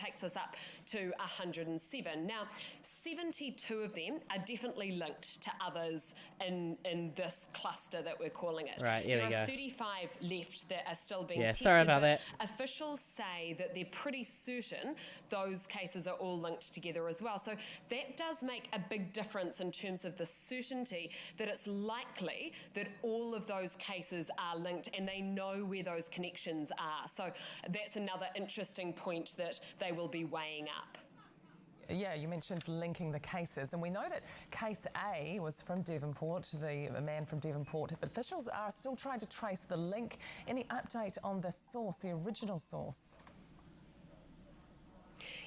takes us up to 107. Now, 72 of them are definitely linked to others in this cluster that we're calling it. Right, here we go. There are 35 left that are still being tested. Sorry about that. Officials say that they're pretty certain those cases are all linked together as well. So that does make a big difference in terms of the certainty that it's likely that all of those cases are linked and they know where those connections are. So that's another interesting point that they will be weighing up. Yeah, you mentioned linking the cases, and we know that case A was from Devonport, the man from Devonport, but officials are still trying to trace the link. Any update on the source, the original source?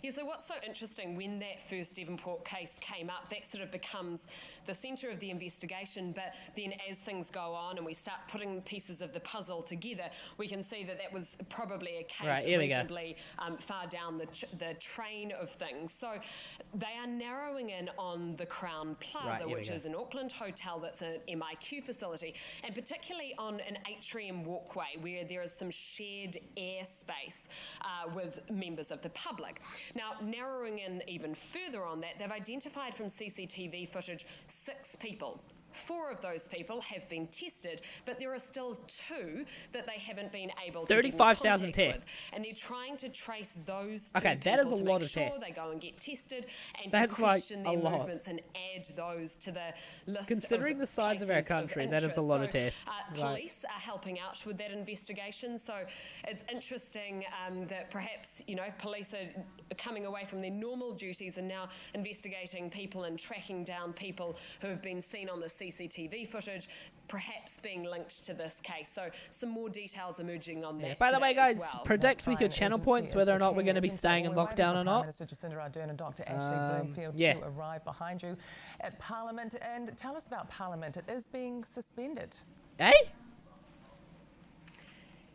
Yeah, so what's so interesting, when that first Devonport case came up, that sort of becomes the centre of the investigation, but then as things go on and we start putting pieces of the puzzle together, we can see that that was probably a case reasonably far down the train of things. So they are narrowing in on the Crown Plaza, which is an Auckland hotel that's an MIQ facility, and particularly on an atrium walkway where there is some shared airspace with members of the public. Now, narrowing in even further on that, they've identified from CCTV footage 6 people. 4 of those people have been tested, but there are still 2 that they haven't been able to 35,000 tests. And they're trying to trace those 2 okay, that is a lot of tests. They go and get tested and that's to question like their movements and add those to the list. Considering the size of our country, that is a lot of tests. Police are helping out with that investigation, so it's interesting that perhaps, you know, police are coming away from their normal duties and now investigating people and tracking down people who have been seen on the CCTV footage, perhaps being linked to this case. So some more details emerging on that. By the way, guys, predict with your channel points whether or not we're going to be staying in lockdown or not. Minister Jacinda Ardern and Dr. Ashley Bloomfield to arrive behind you at Parliament. And tell us about Parliament. It is being suspended. Eh?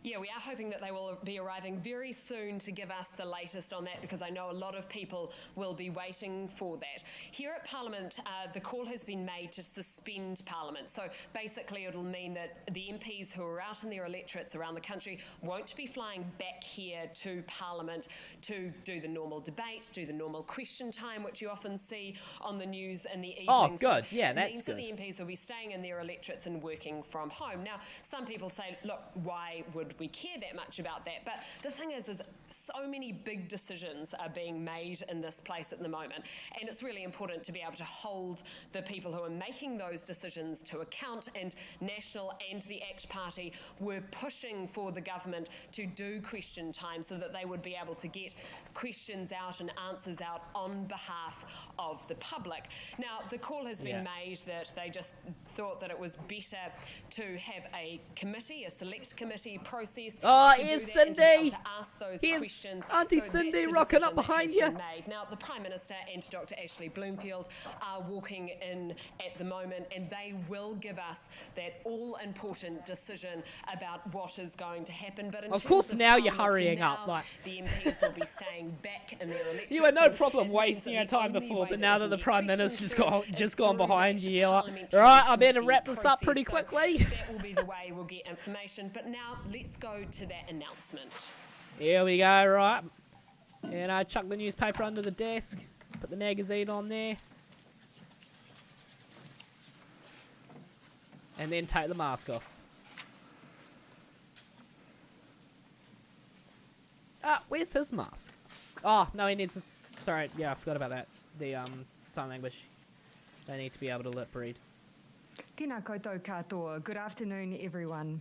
Yeah, we are hoping that they will be arriving very soon to give us the latest on that, because I know a lot of people will be waiting for that. Here at Parliament, the call has been made to suspend Parliament. So basically it'll mean that the MPs who are out in their electorates around the country won't be flying back here to Parliament to do the normal debate, do the normal question time, which you often see on the news in the evening. Oh, good. So yeah, that's good. It means that the MPs will be staying in their electorates and working from home. Now, some people say, look, why would we care that much about that? But the thing is so many big decisions are being made in this place at the moment, and it's really important to be able to hold the people who are making those decisions to account. And National and the ACT Party were pushing for the government to do question time so that they would be able to get questions out and answers out on behalf of the public. Now, the call has been made that they just thought that it was better to have a committee, a select committee process. Oh, here's Cindy. Here's Aunty Cindy rocking up behind you. Now, the Prime Minister and Dr. Ashley Bloomfield are walking in at the moment, and they will give us that all-important decision about what is going to happen. But of course, now you're hurrying up. Like the MPs will be staying back in their electorates. You had no problem wasting your time before, but now that the Prime Minister's just gone behind you, you're like, right, I better wrap this up pretty quickly. That will be the way we'll get information. But now let's go to that announcement. Here we go, right. And I chuck the newspaper under the desk, put the magazine on there, and then take the mask off. Ah, where's his mask? Oh, no, he needs to... Sorry, yeah, I forgot about that. The sign language. They need to be able to lip read. Tēnā koutou katoa. Good afternoon, everyone.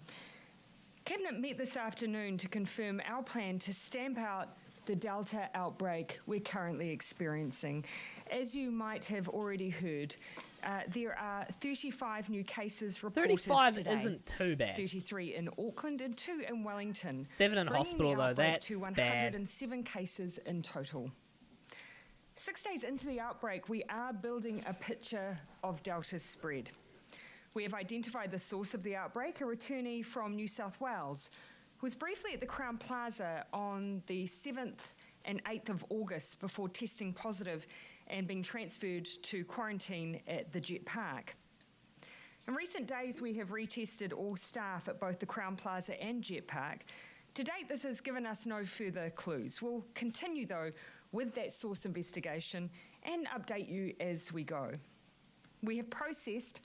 Cabinet met this afternoon to confirm our plan to stamp out the Delta outbreak we're currently experiencing. As you might have already heard, there are 35 new cases reported 35 today. Isn't too bad. 33 in Auckland and 2 in Wellington. 7 in hospital, though. That's to bad. 107 cases in total. 6 days into the outbreak, we are building a picture of Delta's spread. We have identified the source of the outbreak, a returnee from New South Wales, who was briefly at the Crown Plaza on the 7th and 8th of August before testing positive and being transferred to quarantine at the Jet Park. In recent days, we have retested all staff at both the Crown Plaza and Jet Park To date, this has given us no further clues. We'll continue, though, with that source investigation and update you as we go. We have processed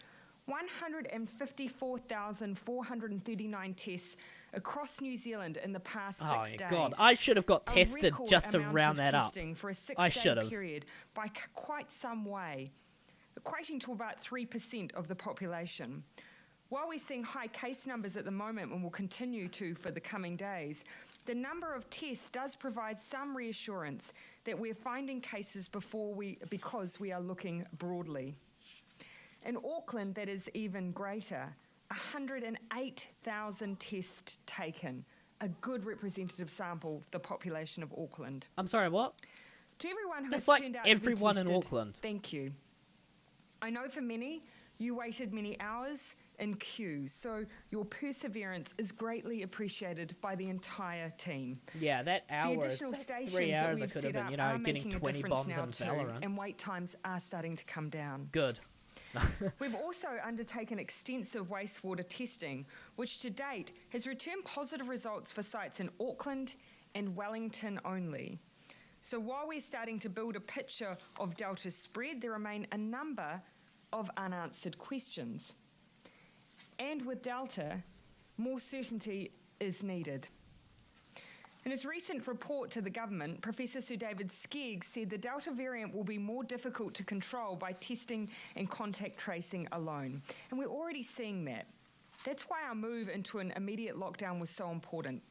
154,439 tests across New Zealand in the past 6 days. Oh, God. I should have got A tested record just to amount round of that up. testing for a 6-day I should have. period by quite some way, equating to about 3% of the population. While we're seeing high case numbers at the moment, and will continue to for the coming days, the number of tests does provide some reassurance that we're finding cases because we are looking broadly. In Auckland, that is even greater. 108,000 tests taken, a good representative sample of the population of Auckland. I'm sorry, what? To everyone who That's has like turned out everyone to be in tested, Auckland. thank you. I know for many, you waited many hours in queues, so your perseverance is greatly appreciated by the entire team. Yeah, that hour, The is additional stations 3 that hours I we've could have set been, you up know, are getting making a 20 difference bombs now in too, Valorant. and wait times are starting to come down. Good. We've also undertaken extensive wastewater testing, which to date has returned positive results for sites in Auckland and Wellington only. So while we're starting to build a picture of Delta's spread, there remain a number of unanswered questions. And with Delta, more certainty is needed. In his recent report to the government, Professor Sir David Skeggs said the Delta variant will be more difficult to control by testing and contact tracing alone. And we're already seeing that. That's why our move into an immediate lockdown was so important.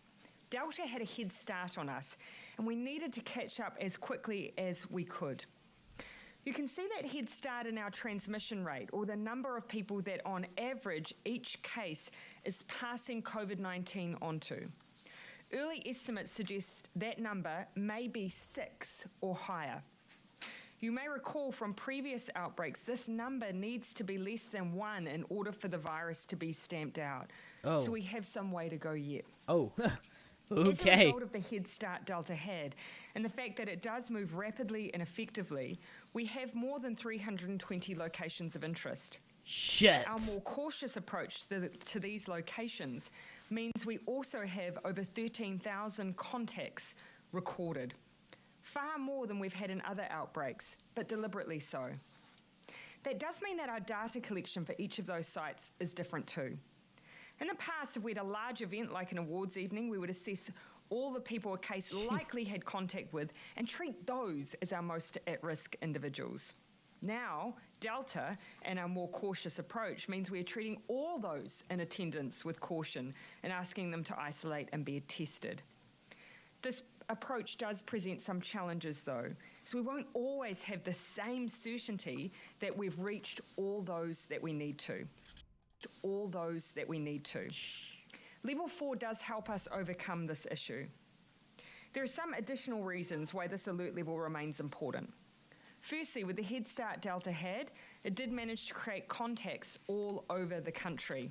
Delta had a head start on us, and we needed to catch up as quickly as we could. You can see that head start in our transmission rate, or the number of people that on average each case is passing COVID-19 onto. Early estimates suggest that number may be 6 or higher. You may recall from previous outbreaks, this number needs to be less than 1 in order for the virus to be stamped out. Oh. So we have some way to go yet. Oh, As a okay. result of the head start Delta had, and the fact that it does move rapidly and effectively, we have more than 320 locations of interest. Shit. Our more cautious approach to these locations means we also have over 13,000 contacts recorded. Far more than we've had in other outbreaks, but deliberately so. That does mean that our data collection for each of those sites is different too. In the past, if we had a large event like an awards evening, we would assess all the people a case likely had contact with and treat those as our most at-risk individuals. Now, Delta and our more cautious approach means we are treating all those in attendance with caution and asking them to isolate and be tested. This approach does present some challenges though, so we won't always have the same certainty that we've reached all those that we need to. Level 4 does help us overcome this issue. There are some additional reasons why this alert level remains important. Firstly, with the head start Delta had, it did manage to create contacts all over the country.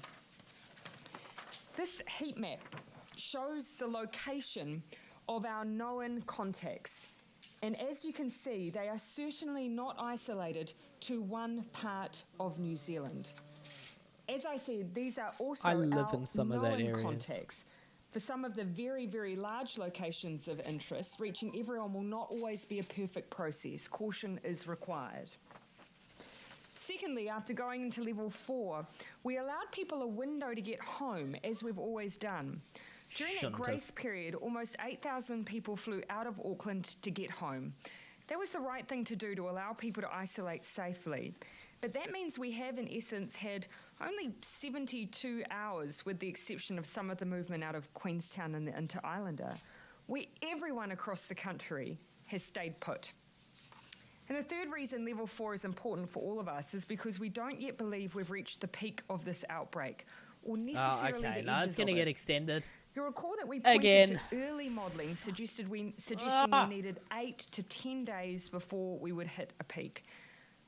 This heat map shows the location of our known contacts. And as you can see, they are certainly not isolated to one part of New Zealand. As I said, these are also I live our in some of that known areas. contacts. For some of the very, very large locations of interest, reaching everyone will not always be a perfect process. Caution is required. Secondly, after going into level 4, we allowed people a window to get home, as we've always done. During that Shouldn't have. grace period, almost 8,000 people flew out of Auckland to get home. That was the right thing to do to allow people to isolate safely. But that means we have, in essence, had only 72 hours, with the exception of some of the movement out of Queenstown and the Inter-Islander, where everyone across the country has stayed put. And the third reason level 4 is important for all of us is because we don't yet believe we've reached the peak of this outbreak, or necessarily okay. the No, it's edges going to of get it. extended. You'll recall that we pointed Again. to early modelling suggesting we needed 8 to 10 days before we would hit a peak.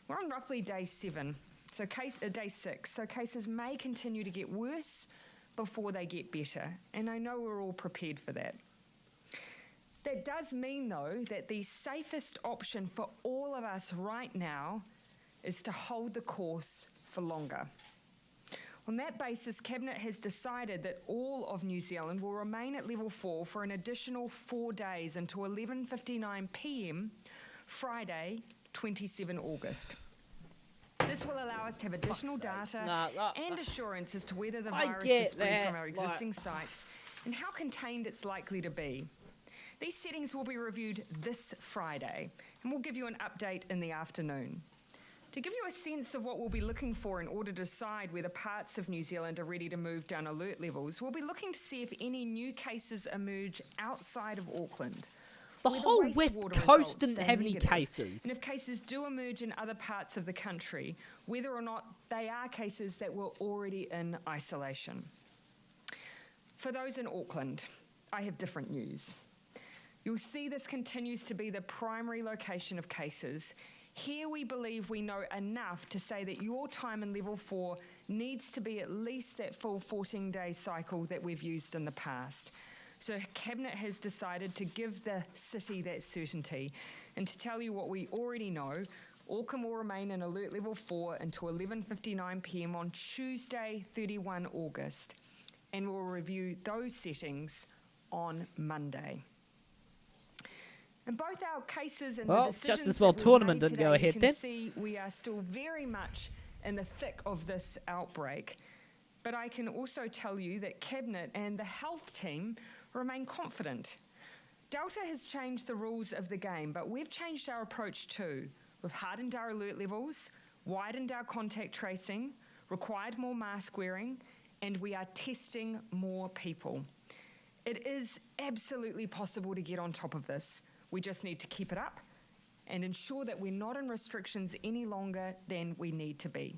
We're on roughly day 7, so day 6, so cases may continue to get worse before they get better, and I know we're all prepared for that. That does mean, though, that the safest option for all of us right now is to hold the course for longer. On that basis, Cabinet has decided that all of New Zealand will remain at level 4 for an additional 4 days until 11:59 p.m. Friday, 27 August. This will allow us to have additional data and assurance as to whether the virus is spread from our existing sites and how contained it's likely to be. These settings will be reviewed this Friday, and we'll give you an update in the afternoon. To give you a sense of what we'll be looking for in order to decide whether parts of New Zealand are ready to move down alert levels, we'll be looking to see if any new cases emerge outside of Auckland. The whole West Coast didn't have any cases. And if cases do emerge in other parts of the country, whether or not they are cases that were already in isolation. For those in Auckland, I have different news. You'll see this continues to be the primary location of cases. Here we believe we know enough to say that your time in level 4 needs to be at least that full 14-day cycle that we've used in the past. So Cabinet has decided to give the city that certainty. And to tell you what we already know, Auckland will remain in alert level 4 until 11:59 p.m. on Tuesday, 31 August. And we'll review those settings on Monday. In both our cases and the decisions just as well that we've tournament made didn't today, go ahead you then. can see we are still very much in the thick of this outbreak. But I can also tell you that Cabinet and the health team remain confident. Delta has changed the rules of the game, but we've changed our approach too. We've hardened our alert levels, widened our contact tracing, required more mask wearing, and we are testing more people. It is absolutely possible to get on top of this. We just need to keep it up and ensure that we're not in restrictions any longer than we need to be.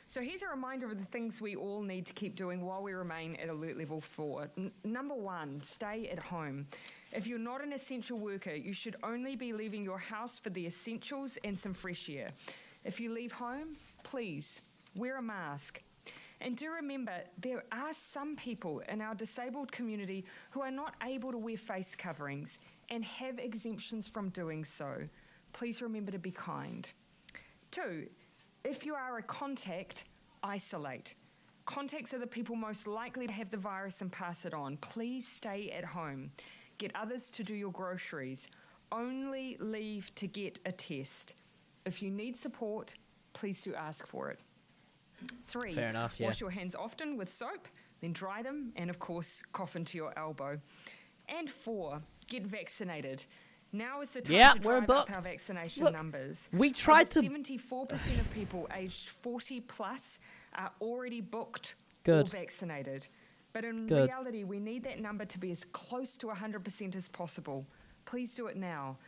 So here's a reminder of the things we all need to keep doing while we remain at alert level 4. Number 1, stay at home. If you're not an essential worker, you should only be leaving your house for the essentials and some fresh air. If you leave home, please wear a mask. And do remember, there are some people in our disabled community who are not able to wear face coverings and have exemptions from doing so. Please remember to be kind. 2, if you are a contact, isolate. Contacts are the people most likely to have the virus and pass it on. Please stay at home. Get others to do your groceries. Only leave to get a test. If you need support, please do ask for it. 3, Fair enough, yeah. Wash your hands often with soap, then dry them, and of course, cough into your elbow. And 4, get vaccinated. Now is the time to drive up our vaccination numbers. We tried to... 74% of people aged 40 plus are already booked or vaccinated. But in reality, we need that number to be as close to 100% as possible. Please do it now.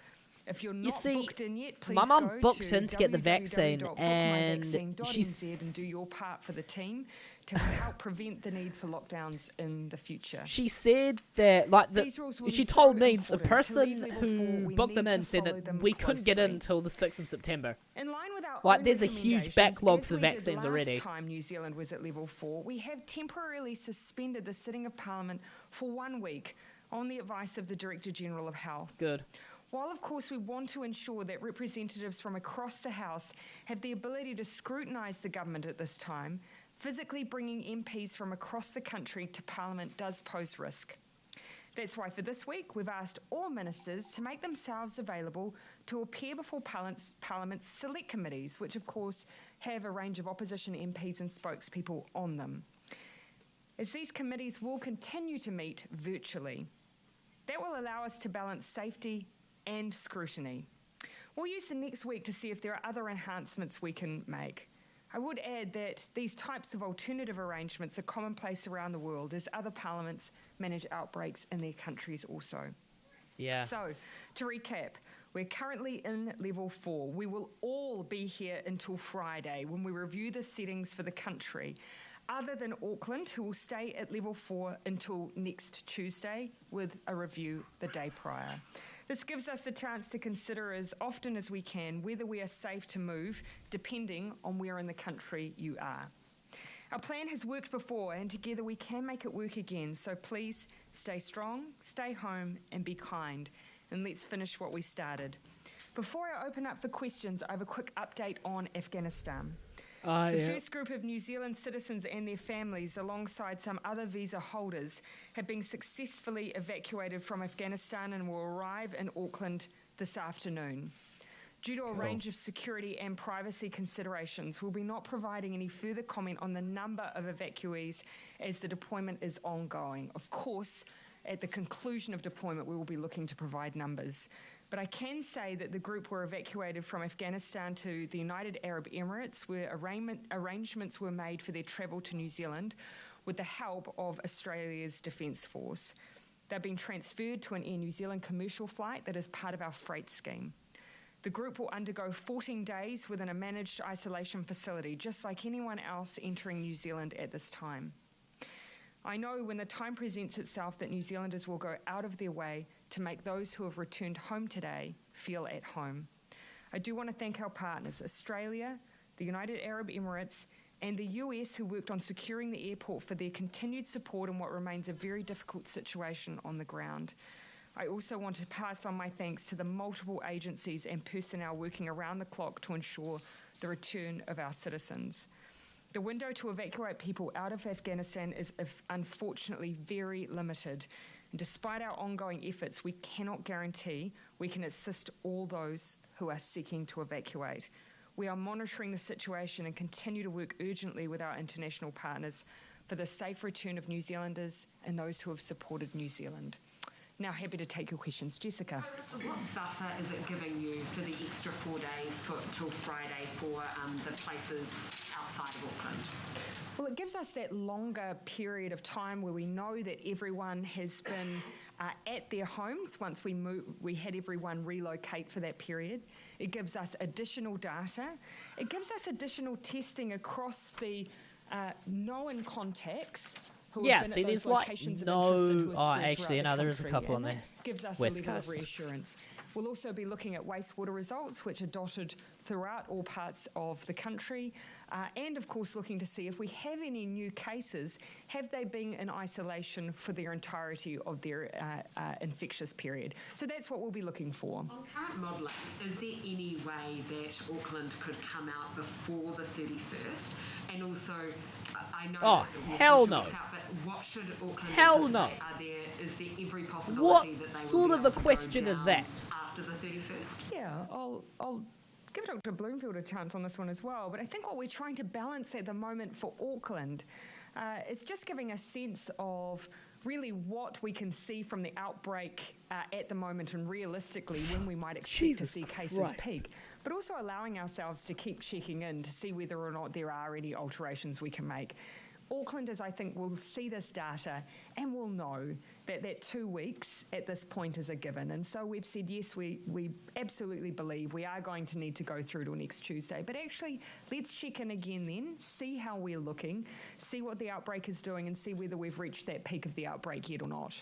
If you're not booked in yet, please my mum go booked to in to get the vaccine, and www.bookmyvaccine.nz and do your part for the team to help prevent the need for lockdowns in the future. She said that, like, she told me the person who booked them in said that we couldn't get in until the 6th of September. In line with our Like, own there's a huge backlog for vaccines already. Last time New Zealand was at level 4, we have temporarily suspended the sitting of Parliament for 1 week on the advice of the Director General of Health. Good. While, of course, we want to ensure that representatives from across the House have the ability to scrutinise the government at this time, physically bringing MPs from across the country to Parliament does pose risk. That's why for this week we've asked all ministers to make themselves available to appear before Parliament's select committees, which of course have a range of opposition MPs and spokespeople on them. As these committees will continue to meet virtually, that will allow us to balance safety and scrutiny. We'll use the next week to see if there are other enhancements we can make. I would add that these types of alternative arrangements are commonplace around the world as other parliaments manage outbreaks in their countries also. Yeah. So, to recap, we're currently in level 4. We will all be here until Friday when we review the settings for the country, other than Auckland, who will stay at level 4 until next Tuesday with a review the day prior. This gives us the chance to consider as often as we can whether we are safe to move, depending on where in the country you are. Our plan has worked before, and together we can make it work again, so please stay strong, stay home, and be kind, and let's finish what we started. Before I open up for questions, I have a quick update on Afghanistan. The first group of New Zealand citizens and their families, alongside some other visa holders, have been successfully evacuated from Afghanistan and will arrive in Auckland this afternoon. Due to a range of security and privacy considerations, we'll be not providing any further comment on the number of evacuees as the deployment is ongoing. Of course, at the conclusion of deployment, we will be looking to provide numbers. But I can say that the group were evacuated from Afghanistan to the United Arab Emirates, where arrangements were made for their travel to New Zealand with the help of Australia's Defence Force. They've been transferred to an Air New Zealand commercial flight that is part of our freight scheme. The group will undergo 14 days within a managed isolation facility, just like anyone else entering New Zealand at this time. I know when the time presents itself that New Zealanders will go out of their way to make those who have returned home today feel at home. I do want to thank our partners, Australia, the United Arab Emirates, and the US, who worked on securing the airport, for their continued support in what remains a very difficult situation on the ground. I also want to pass on my thanks to the multiple agencies and personnel working around the clock to ensure the return of our citizens. The window to evacuate people out of Afghanistan is unfortunately very limited. And despite our ongoing efforts, we cannot guarantee we can assist all those who are seeking to evacuate. We are monitoring the situation and continue to work urgently with our international partners for the safe return of New Zealanders and those who have supported New Zealand. Now, happy to take your questions. Jessica. So what buffer is it giving you for the extra 4 days till Friday for the places outside of Auckland? Well, it gives us that longer period of time where we know that everyone has been at their homes once we had everyone relocate for that period. It gives us additional data. It gives us additional testing across the known contacts. Yes, it is like no. Oh, actually, no, there is a couple on there. Gives us West a level Coast. of reassurance. We'll also be looking at wastewater results, which are dotted throughout all parts of the country, and of course looking to see if we have any new cases. Have they been in isolation for their entirety of their infectious period? So that's what we'll be looking for. On current modelling, is there any way that Auckland could come out before the 31st? And also, I know. Oh, hell no. Out, but what should Auckland? Hell no. Is there every possibility What that they sort will of be a able to question go is down that? after the 31st? Yeah, I'll give Dr. Bloomfield a chance on this one as well. But I think what we're trying to balance at the moment for Auckland is just giving a sense of really what we can see from the outbreak at the moment, and realistically when we might expect to see cases peak, but also allowing ourselves to keep checking in to see whether or not there are any alterations we can make. Aucklanders, I think, will see this data and will know that 2 weeks at this point is a given. And so we've said, yes, we absolutely believe we are going to need to go through till next Tuesday. But actually, let's check in again then, see how we're looking, see what the outbreak is doing, and see whether we've reached that peak of the outbreak yet or not.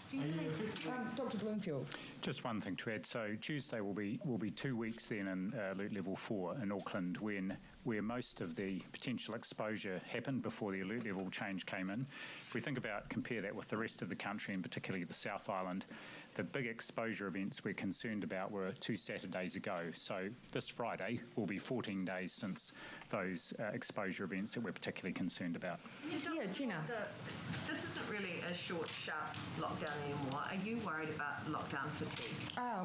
Dr. Bloomfield. Just one thing to add. So Tuesday will be 2 weeks then in alert level 4 in Auckland, where most of the potential exposure happened before the alert level change came in. If we compare that with the rest of the country, and particularly the South Island, the big exposure events we're concerned about were 2 Saturdays ago. So this Friday will be 14 days since those exposure events that we're particularly concerned about. Yeah, Gina. This isn't really a short, sharp lockdown anymore. Are you worried about lockdown fatigue?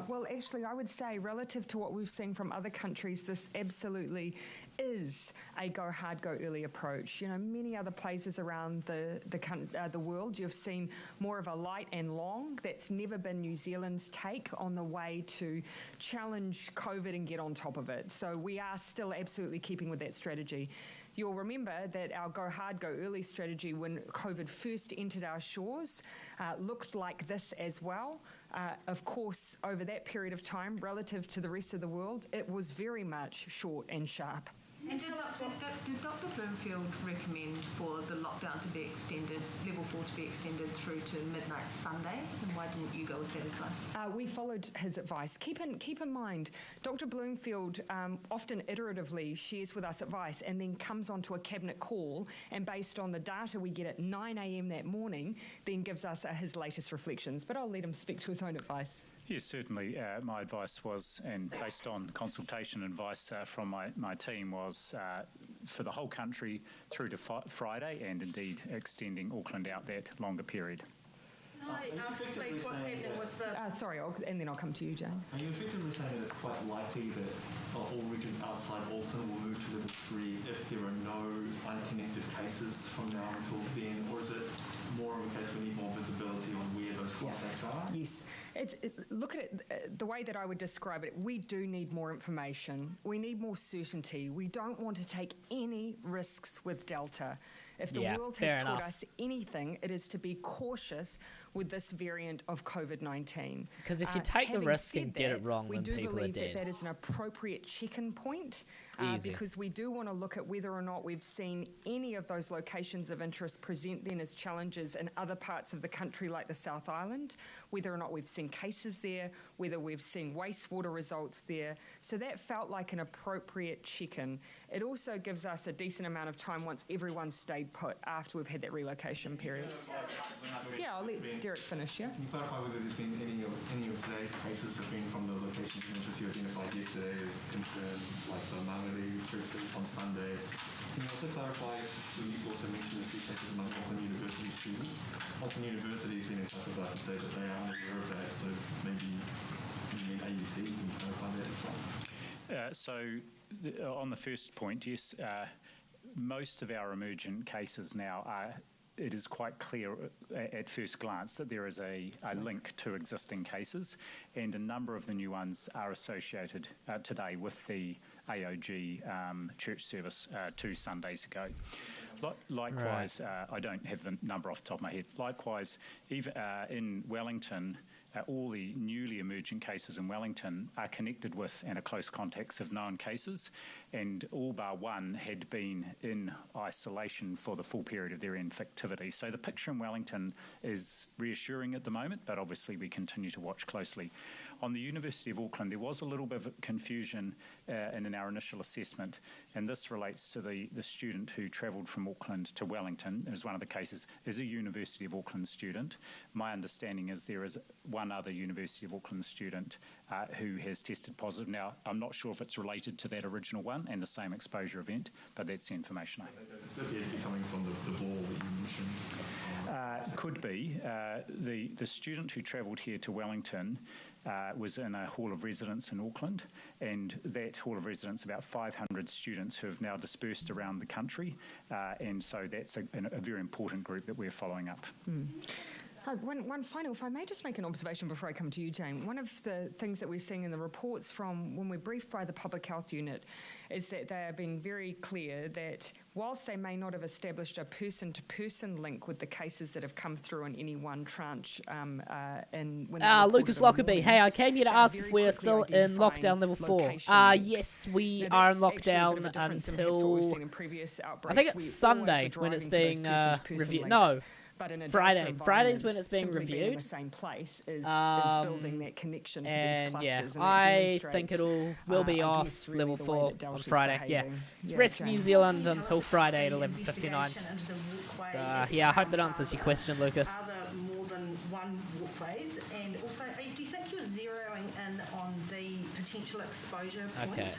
Well, actually, I would say relative to what we've seen from other countries, this absolutely is a go hard, go early approach. You know, many other places around the world, you've seen more of a light and long. That's never been New Zealand's take on the way to challenge COVID and get on top of it. So we are still absolutely keeping with that strategy. You'll remember that our go hard, go early strategy when COVID first entered our shores looked like this as well. Of course, over that period of time, relative to the rest of the world, it was very much short and sharp. And did Dr. Bloomfield recommend for the lockdown to be extended, level 4 to be extended through to midnight Sunday? And why didn't you go with that advice? We followed his advice. Keep in mind, Dr. Bloomfield often iteratively shares with us advice and then comes onto a cabinet call, and based on the data we get at 9 a.m. that morning, then gives us his latest reflections. But I'll let him speak to his own advice. Yes, certainly. My advice was, and based on consultation and advice from my team, was for the whole country through to Friday, and indeed extending Auckland out that longer period. Can I ask, please, what's happening with the... Sorry, and then I'll come to you, Jane. Are you effectively saying that it's quite likely that all regions outside Auckland will move to level 3 if there are no unconnected cases from now until then, or is it more of a case we need more visibility on where those contacts are? Yes. Look at it, the way that I would describe it, we do need more information. We need more certainty. We don't want to take any risks with Delta. If the world has taught us anything, it is to be cautious with this variant of COVID-19. Because if you take the risk and get it wrong, then people are dead. We do believe that is an appropriate check-in point because we do want to look at whether or not we've seen any of those locations of interest present then as challenges in other parts of the country like the South Island, whether or not we've seen cases there, whether we've seen wastewater results there. So that felt like an appropriate check-in. It also gives us a decent amount of time once everyone's stayed put after we've had that relocation period. Yeah, I'll let Derek finish, yeah? Can you clarify whether there's been any of today's cases have been from the locations of interest you identified yesterday as concerned, like the Māngere precinct on Sunday? Can you also clarify, you also mentioned a few cases among Auckland University students? Auckland University has been in touch with us and said that they are aware of that, so maybe you mean AUT, can you clarify that as well? On the first point, yes, most of our emergent cases now are. It is quite clear at first glance that there is a link to existing cases, and a number of the new ones are associated today with the AOG church service 2 Sundays ago. Likewise, I don't have the number off the top of my head. Likewise, even in Wellington, all the newly emergent cases in Wellington are connected with and are close contacts of known cases, and all bar one had been in isolation for the full period of their infectivity. So the picture in Wellington is reassuring at the moment, but obviously we continue to watch closely. On the University of Auckland, there was a little bit of confusion in our initial assessment, and this relates to the student who travelled from Auckland to Wellington. It was one of the cases, is a University of Auckland student. My understanding is there is one other University of Auckland student who has tested positive. Now, I'm not sure if it's related to that original one and the same exposure event, but that's the information I have. Could be coming from the ball that you mentioned? Could be. The student who travelled here to Wellington was in a hall of residence in Auckland, and that hall of residence, about 500 students who have now dispersed around the country, and so that's a very important group that we're following up. One final, if I may just make an observation before I come to you, Jane. One of the things that we're seeing in the reports from when we're briefed by the Public Health Unit is that they have been very clear that whilst they may not have established a person-to-person link with the cases that have come through in any one tranche, Lucas Lockerbie, hey, I came here to ask if we're still in lockdown level 4. Yes, we are in lockdown until I think it's Sunday when it's being reviewed. No. Friday. Friday's when it's being reviewed. The same place is building that connection to these clusters. I think will be off level 4 on Friday. Yeah, it's rest New Zealand until Friday at 11:59. So I hope that answers your question, Lucas. Are there more than one walkways? And also, do you think you're zeroing in on the potential exposure point? Okay.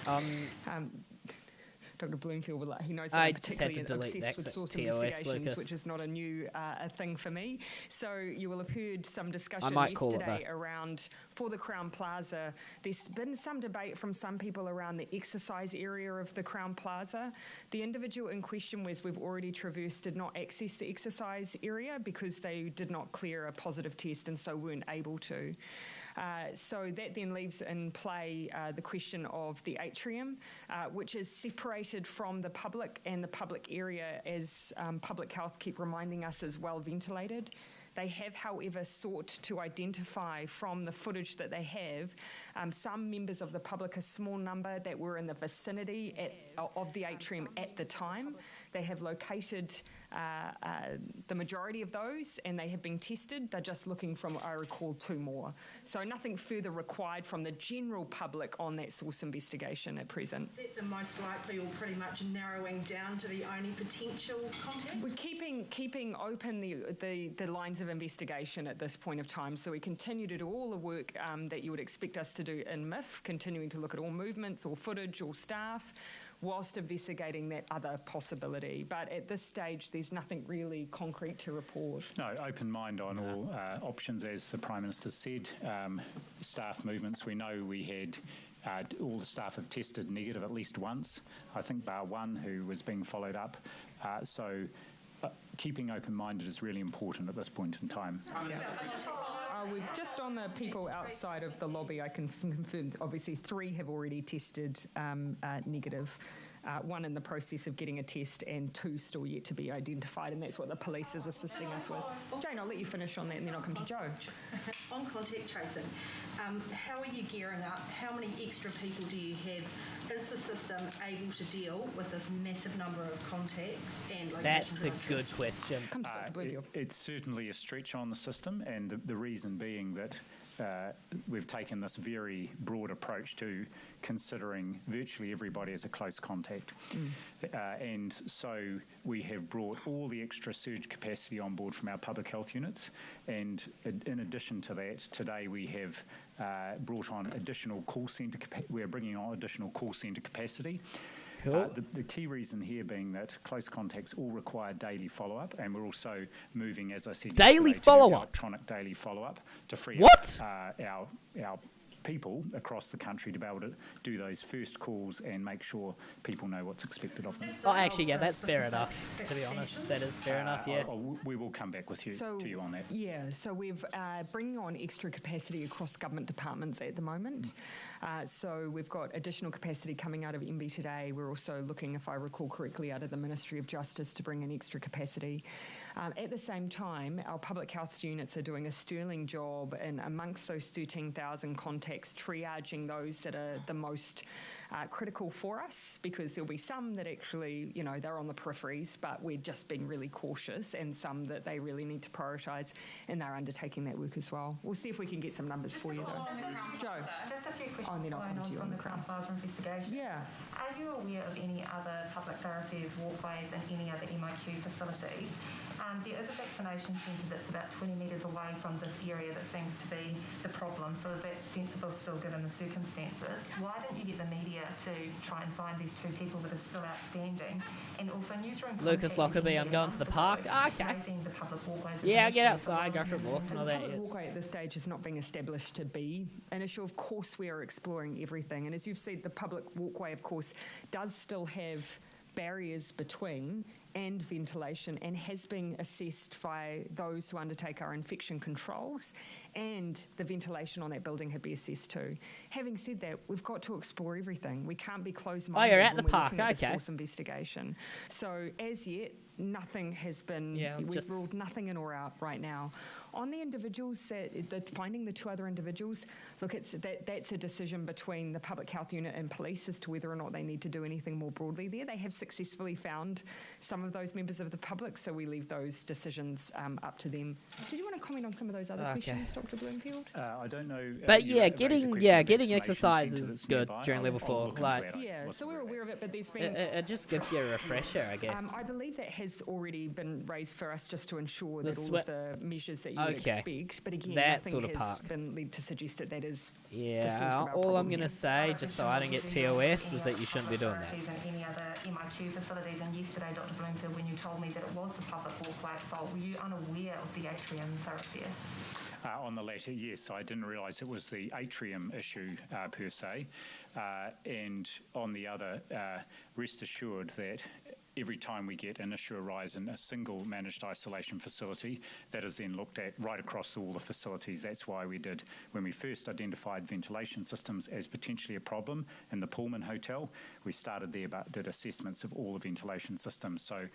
Dr. Bloomfield, he knows that I'm particularly obsessed with source investigations, Lucas. which is not a new thing for me. So you will have heard some discussion yesterday around, for the Crowne Plaza, there's been some debate from some people around the exercise area of the Crowne Plaza. The individual in question, as we've already traversed, did not access the exercise area because they did not clear a positive test and so weren't able to. So that then leaves in play the question of the atrium, which is separated from the public, and the public area, as Public Health keep reminding us, is well ventilated. They have, however, sought to identify from the footage that they have some members of the public, a small number that were in the vicinity of the atrium at the time. They have located the majority of those, and they have been tested. They're just looking from, I recall, 2 more. So nothing further required from the general public on that source investigation at present. The most likely, or pretty much narrowing down to the only potential contact? We're keeping open the lines of investigation at this point of time. So we continue to do all the work that you would expect us to do in MIF, continuing to look at all movements, all footage, all staff, whilst investigating that other possibility. But at this stage, there's nothing really concrete to report. No, open mind on all options, as the Prime Minister said. Staff movements, we know we had all the staff have tested negative at least once, I think bar one who was being followed up. So keeping open-minded is really important at this point in time. We've just on the people outside of the lobby, I can confirm, obviously 3 have already tested negative. 1 in the process of getting a test and 2 still yet to be identified, and that's what the police is assisting us with. Jane, I'll let you finish on that and then I'll come to Joe. On contact tracing, how are you gearing up? How many extra people do you have? Is the system able to deal with this massive number of contacts and location? That's a good question. It's certainly a stretch on the system, and the reason being that we've taken this very broad approach to considering virtually everybody as a close contact. And so we have brought all the extra surge capacity on board from our public health units, and in addition to that, today we have brought on additional call centre we're bringing on additional call centre capacity. Cool. The key reason here being that close contacts all require daily follow-up, and we're also moving, as I said, daily follow-up, electronic daily follow-up to free up our people across the country to be able to do those first calls and make sure people know what's expected of them. Oh, actually, yeah, that's fair enough. To be honest, that is fair enough. Yeah. We will come back with you to you on that. Yeah. So we've bringing on extra capacity across government departments at the moment. So we've got additional capacity coming out of MB today. We're also looking, if I recall correctly, out of the Ministry of Justice to bring in extra capacity. At the same time, our public health units are doing a sterling job in amongst those 13,000 contacts, triaging those that are the most critical for us, because there'll be some that actually, they're on the peripheries, but we're just being really cautious, and some that they really need to prioritise, and they're undertaking that work as well. We'll see if we can get some numbers for you, though. Joe? Just a few questions and then I'll come to you on the Crown Plaza investigation. Yeah. Are you aware of any other public thoroughfares, walkways, and any other MIQ facilities? There is a vaccination centre that's about 20 metres away from this area that seems to be the problem. So is that sensible still given the circumstances? Why don't you get the media to try and find these 2 people that are still outstanding? And also newsroom Lucas Lockerbie, I'm going to the park. Okay. Yeah, get outside, go for a walk and all that. The walkway at this stage is not being established to be an issue. Of course, we are exploring everything. And as you've said, the public walkway, of course, does still have barriers between and ventilation, and has been assessed by those who undertake our infection controls, and the ventilation on that building had been assessed too. Having said that, we've got to explore everything. We can't be closed-minded. Oh, you're at the when we're park, looking at the okay. source investigation. So as yet, nothing has been, we've ruled nothing in or out right now. On the individuals, finding the 2 other individuals, look, that's a decision between the public health unit and police as to whether or not they need to do anything more broadly there. They have successfully found some of those members of the public, so we leave those decisions up to them. Did you want to comment on some of those other questions, Dr. Bloomfield? I don't know. But getting exercise is good during level 4. So we're aware of it, but there's been... It just gives you a refresher, I guess. I believe that has already been raised for us just to ensure that all of the measures that you would expect, but again, nothing has been led to suggest that that is the source of our all I'm going to say, just so I don't get TOS, is that you shouldn't be doing that. And any other MIQ facilities, and yesterday, Dr. Bloomfield, when you told me that it was the public walkway fault, were you unaware of the atrium thoroughfare? On the latter, yes, I didn't realise it was the atrium issue per se. And on the other, rest assured that every time we get an issue arise in a single managed isolation facility, that is then looked at right across all the facilities. That's why we did, when we first identified ventilation systems as potentially a problem in the Pullman Hotel, we started there but did assessments of all the ventilation systems. So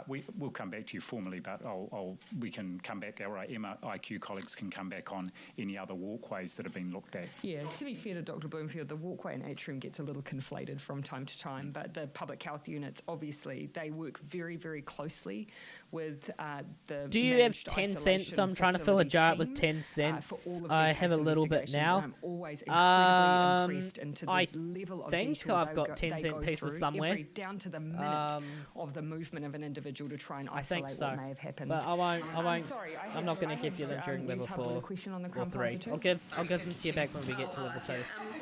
we'll come back to you formally, but we can come back, our MIQ colleagues can come back on any other walkways that have been looked at. Yeah, to be fair to Dr. Bloomfield, the walkway in atrium gets a little conflated from time to time. But the public health units, obviously, they work very, very closely with the. Do you have 10 cents? So I'm trying to fill a jar with 10 cents. I have a little bit now. I'm always incredibly impressed into the I level of think detail I've got 10 they cent go pieces through, somewhere. down to the minute of the movement of an individual to try and I think isolate so. what may have happened. But I won't. Sorry, I'm not going to give you them during level 4 question on the or Crown 3. Plaza too? I'll give them to you back when we get to level 2.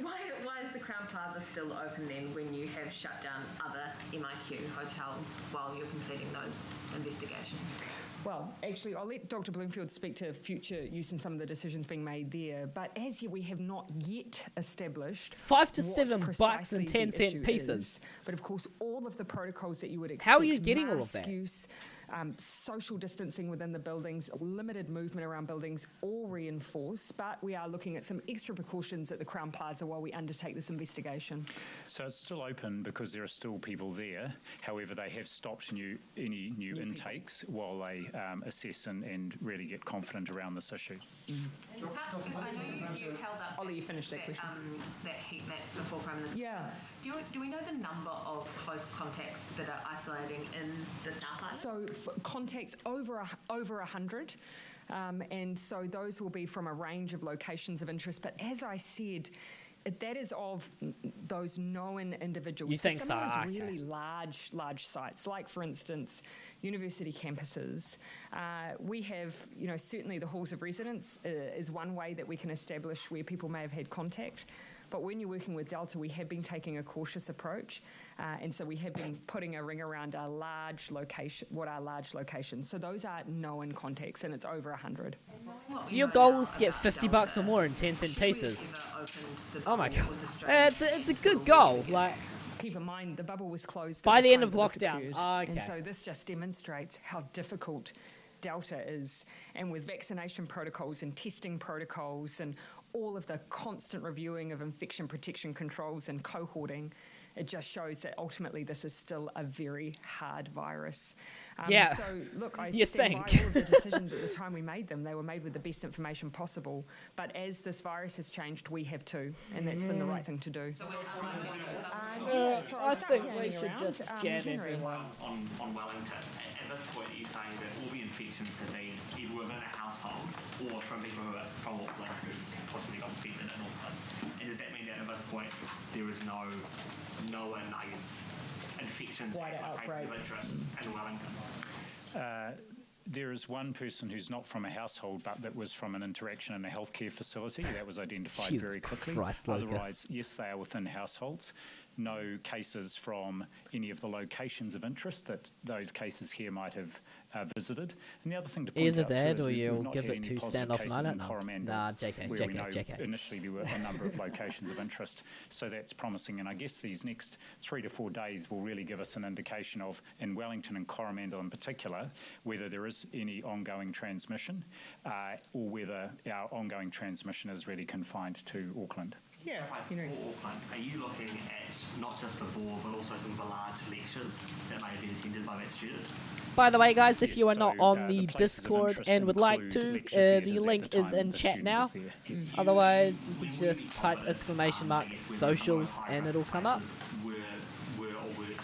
Why is the Crown Plaza still open then when you have shut down other MIQ hotels while you're completing those investigations? Well, actually, I'll let Dr. Bloomfield speak to future use and some of the decisions being made there. But as yet, we have not yet established 5 to what 7 bucks precisely and the 10 cent issue pieces. is. But of course, all of the protocols that you would expect. How are you getting all of that? Mask use, social distancing within the buildings, limited movement around buildings, all reinforced. But we are looking at some extra precautions at the Crown Plaza while we undertake this investigation. So it's still open because there are still people there. However, they have stopped any new intakes while they assess and really get confident around this issue. I know you held up. I'll let you finish that question. That heat map before Prime Minister. Yeah. Do we know the number of close contacts that are isolating in the South Island? So contacts over 100, and so those will be from a range of locations of interest. But as I said, that is of those known individuals. You think some so? of those Okay. really large sites, like for instance, university campuses. We have, certainly the halls of residence is one way that we can establish where people may have had contact. But when you're working with Delta, we have been taking a cautious approach, and so we have been putting a ring around our large locations. So those are known contacts, and it's over 100. So your goal is to get 50 bucks or more in 10 cent pieces. Oh my god, it's a good goal. Like, keep in mind the bubble was closed by at the end time of that this lockdown. occurred. Oh, okay. And so this just demonstrates how difficult Delta is, and with vaccination protocols and testing protocols and all of the constant reviewing of infection protection controls and cohorting, it just shows that ultimately this is still a very hard virus. Yeah. So look, I You stand think. by all of the decisions at the time we made them. They were made with the best information possible. But as this virus has changed, we have too, and that's been the right thing to do. I think we should just jab Henry. everyone. On Wellington, at this point you're saying that all the infections have been either within a household or from people who are from Auckland who possibly got infected in Auckland. And does that mean that at this point there is no one, I guess, infections Wider and outbreak. cases of interest in Wellington? There is one person who's not from a household, but that was from an interaction in a healthcare facility. That was identified Jesus very quickly. Christ, Lucas. Otherwise, yes, they are within households. No cases from any of the locations of interest that those cases here might have visited. And the other thing to point Either out too that is or we've you'll not give had it any to positive Standoff cases Island. in Coromandel, Nah, JK, where we JK, know JK. initially there were a number of locations of interest. So that's promising. And I guess these next 3 to 4 days will really give us an indication of, in Wellington and Coromandel in particular, whether there is any ongoing transmission or whether our ongoing transmission is really confined to Auckland. Yeah, For Auckland, are you looking at not just the board but also some of the large lectures that may have been attended by that student? By the way, guys, if Yes, you are so, not on the the places of Discord interest and would like include to, lecture theatres the at link the is time in the chat student now. was there. Otherwise, you can just type exclamation mark socials and it'll come up. Were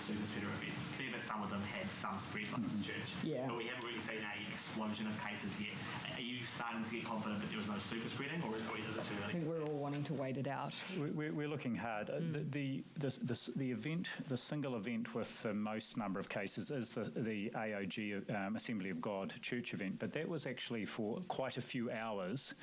service centre events. It's clear that some of them had some spread like this church, Yeah. but we haven't really seen an explosion of cases yet. Are you starting to get confident that there was no super spreading, or is it too I early? think we're all wanting to wait it out. We're looking hard. The event, the single event with the most number of cases is the AOG Assembly of God church event, but that was actually for quite a few hours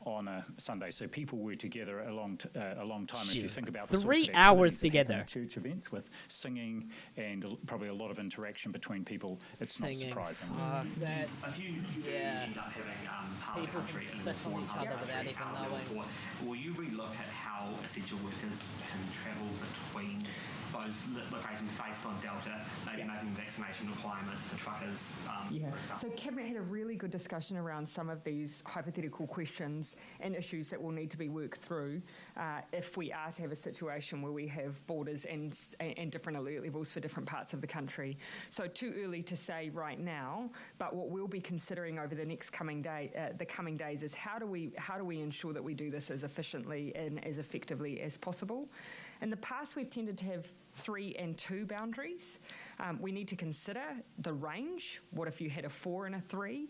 on a Sunday. So people were together a long time. If you think about the 3 sorts of hours activities that happen together. at church events with singing and probably a lot of interaction between people, it's Singing. not surprising. Fuck, If that's you yeah. end up having part of the People can country in spit level on four each and other part of the without country even out of level knowing. four, will you relook at how essential workers can travel between both those locations based on Delta, maybe making vaccination requirements for truckers. So Cabinet had a really good discussion around some of these hypothetical questions and issues that will need to be worked through if we are to have a situation where we have borders and different alert levels for different parts of the country. So too early to say right now, but what we'll be considering over the coming days is how do we ensure that we do this as efficiently and as effectively as possible. In the past, we've tended to have 3 and 2 boundaries. We need to consider the range. What if you had a 4 and a 3?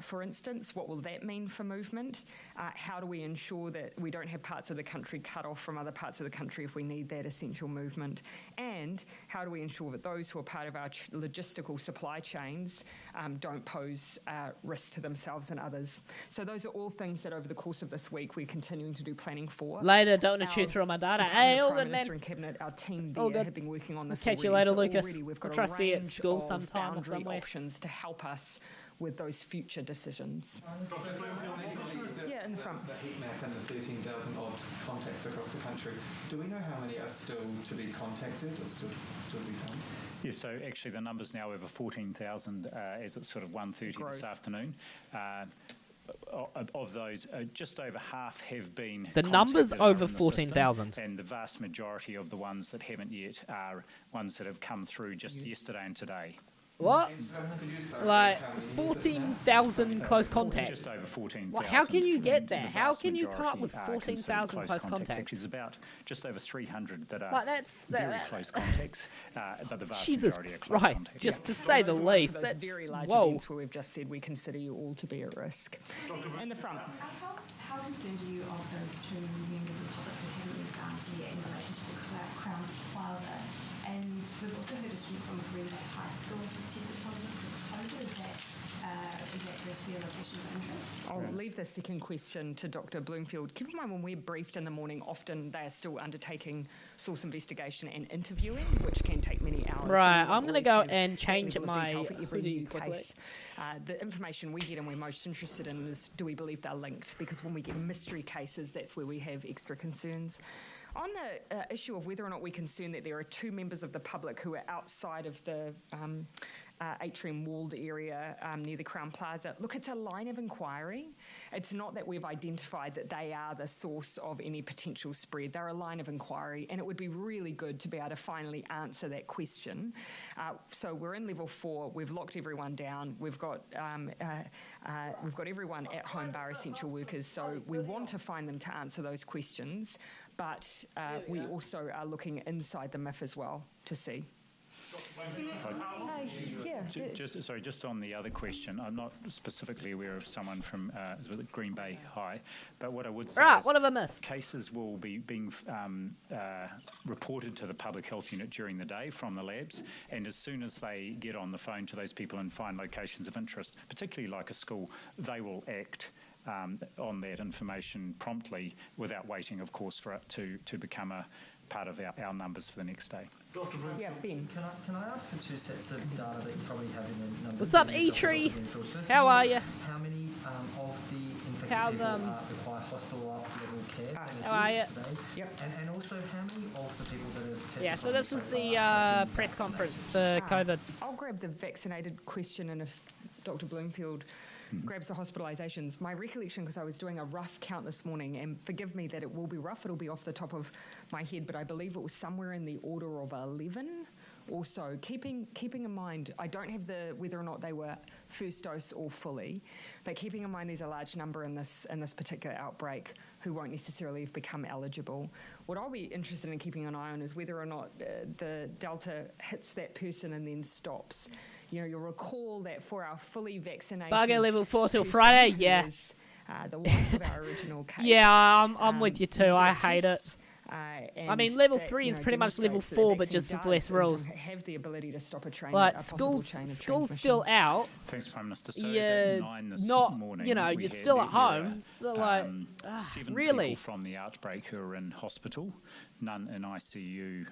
For instance, what will that mean for movement? How do we ensure that we don't have parts of the country cut off from other parts of the country if we need that essential movement? And how do we ensure that those who are part of our logistical supply chains don't pose risk to themselves and others? So those are all things that over the course of this week we're continuing to do planning for. Later, don't want to chew through my data. Hey, all good, man. And Cabinet, our team there have been working on this. Catch you later, Lucas. We'll try to see you at school sometime or somewhere. Options to help us with those future decisions. Yeah, in the front. The heat map and the 13,000 odd contacts across the country. Do we know how many are still to be contacted or still to be found? Yes, so actually the number's now over 14,000 as it's sort of 1:30 this afternoon. Of those, just over half have been. The number's over 14,000. And the vast majority of the ones that haven't yet are ones that have come through just yesterday and today. What? Like 14,000 close contacts? Just over 14,000. How can you get that? How can you come up with 14,000 close contacts? It's about just over 300 that are very close contacts, but the vast Jesus majority are close Christ, contacts. just to say the least. That's very large whoa. events where we've just said we consider you all to be at risk. In the front. How concerned are you of those 2 members of the public who haven't left Aunty yet in relation to the Crown Plaza? And we've also heard a student from Green Bay High School has tested positive for COVID. Is that virtually a location of interest? I'll leave the second question to Dr. Bloomfield. Keep in mind when we're briefed in the morning, often they are still undertaking source investigation and interviewing, which can take many hours. Right, I'm going to go and change my hoodie quickly. The information we get and we're most interested in is, do we believe they're linked? Because when we get mystery cases, that's where we have extra concerns. On the issue of whether or not we're concerned that there are 2 members of the public who are outside of the atrium walled area near the Crown Plaza, look, it's a line of inquiry. It's not that we've identified that they are the source of any potential spread. They're a line of inquiry, and it would be really good to be able to finally answer that question. So we're in level 4. We've locked everyone down. We've got everyone at home bar essential workers. So we want to find them to answer those questions, but we also are looking inside the MIF as well to see. Just on the other question, I'm not specifically aware of someone from Green Bay High, but what I would say is what have I missed? Cases will be being reported to the public health unit during the day from the labs, and as soon as they get on the phone to those people and find locations of interest, particularly like a school, they will act on that information promptly without waiting, of course, for it to become a part of our numbers for the next day. Dr. Bloomfield, yeah, Finn. Can I ask for 2 sets of data that you probably have in the numbers? What's up, E-Tree? How are you? How many of the infected people require hospital level care? How are you? Yep. And also, how many of the people that have tested? Yeah, so this is the press conference for COVID. I'll grab the vaccinated question, and if Dr. Bloomfield grabs the hospitalisations. My recollection, because I was doing a rough count this morning, and forgive me that it will be rough, it'll be off the top of my head, but I believe it was somewhere in the order of 11 or so. Keeping in mind, I don't have whether or not they were first dose or fully, but keeping in mind there's a large number in this particular outbreak who won't necessarily have become eligible. What I'll be interested in keeping an eye on is whether or not the Delta hits that person and then stops. You know, you'll recall that for our fully vaccinated... Bugger level 4 till Friday, yeah. The wife of our original case. Yeah, I'm with you too. I hate it. I mean, level 3 is pretty much level 4, but just with less rules. Have the ability to stop a train. Like school's still out. Thanks, Prime Minister. So yeah, at 9 this morning, you're still at home. So like, 7 really? people from the outbreak who are in hospital. none in ICU.